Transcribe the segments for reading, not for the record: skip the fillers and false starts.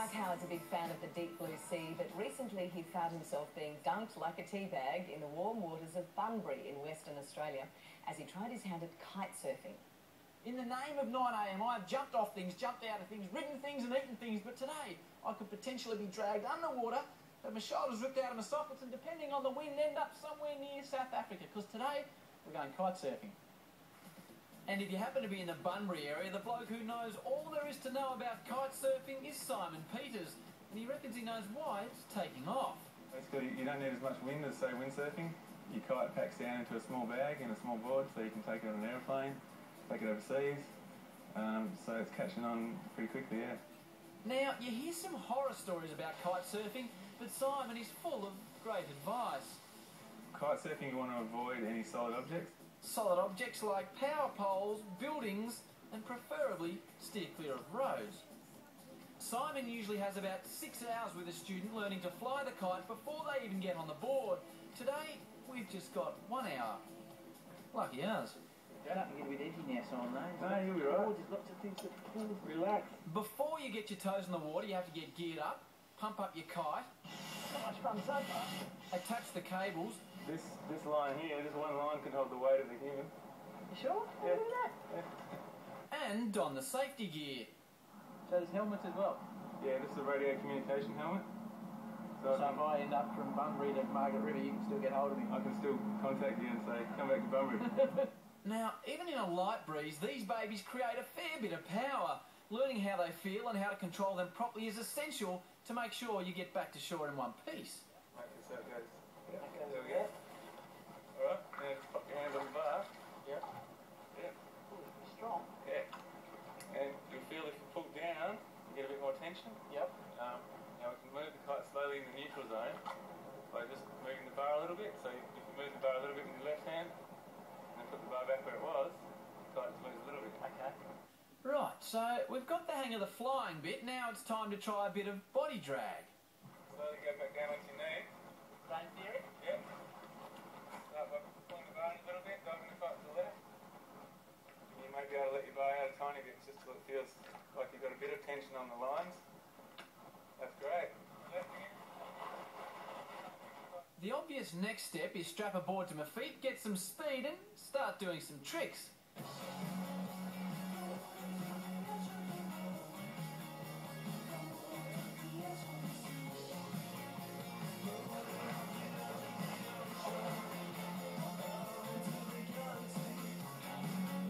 Mark Howard's a big fan of the deep blue sea, but recently he found himself being dunked like a tea bag in the warm waters of Bunbury in Western Australia as he tried his hand at kitesurfing. In the name of 9 AM, I've jumped off things, jumped out of things, ridden things and eaten things, but today I could potentially be dragged underwater, have my shoulders ripped out of my sockets and, depending on the wind, end up somewhere near South Africa, because today we're going kitesurfing. And if you happen to be in the Bunbury area, the bloke who knows all there is to know about kitesurfing is Simon Peters, and he reckons he knows why it's taking off. Basically, you don't need as much wind as, say, windsurfing. Your kite packs down into a small bag and a small board, so you can take it on an aeroplane, take it overseas, so it's catching on pretty quickly, yeah. Now, you hear some horror stories about kitesurfing, but Simon is full of great advice. Kitesurfing, you want to avoid any solid objects. Solid objects like power poles, buildings, and preferably steer clear of roads. Simon usually has about 6 hours with a student learning to fly the kite before they even get on the board. Today, we've just got 1 hour. Lucky us. Starting to get a bit edgy now, Simon, though. No, you'll be right. There's lots of things to pull, relax. Before you get your toes in the water, you have to get geared up, pump up your kite, So much fun so far. attach the cables. This line here, this one line can hold the weight of the human. You sure? Yeah. Look at that. Yeah. And don the safety gear. So there's helmets as well. Yeah, this is a radio communication helmet. So if I end up from Bunbury to Margaret River, you can still get hold of me. I can still contact you and say, come back to Bunbury. Now, even in a light breeze, these babies create a fair bit of power. Learning how they feel and how to control them properly is essential to make sure you get back to shore in one piece. Right, so it goes. Yeah, there we go. Alright, now just pop your hands on the bar. Yeah. Yeah. Strong. Yeah. And you'll feel if you pull down, you get a bit more tension. Yep. Now we can move the kite slowly in the neutral zone by just moving the bar a little bit. So if you move the bar a little bit with your left hand, and then put the bar back where it was, the kite just moves a little bit. Okay. Right, so we've got the hang of the flying bit. Now it's time to try a bit of body drag. Slowly go back down onto your knee. Same theory? Yep. Start by pulling the bar in a little bit, diving the kite to the left. And you may be able to let your bar out a tiny bit just so it feels like you've got a bit of tension on the lines. That's great. Left again. The obvious next step is strap a board to my feet, get some speed and start doing some tricks.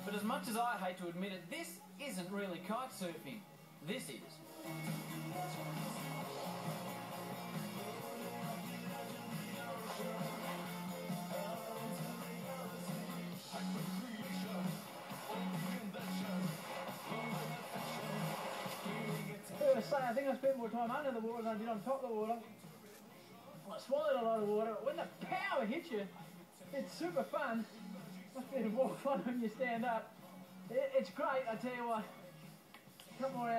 But as much as I hate to admit it, this isn't really kitesurfing. This is. I think I spent more time under the water than I did on top of the water. I swallowed a lot of water. When the power hits you, it's super fun. Must be more fun when you stand up. It's great, I tell you what. A couple more hours.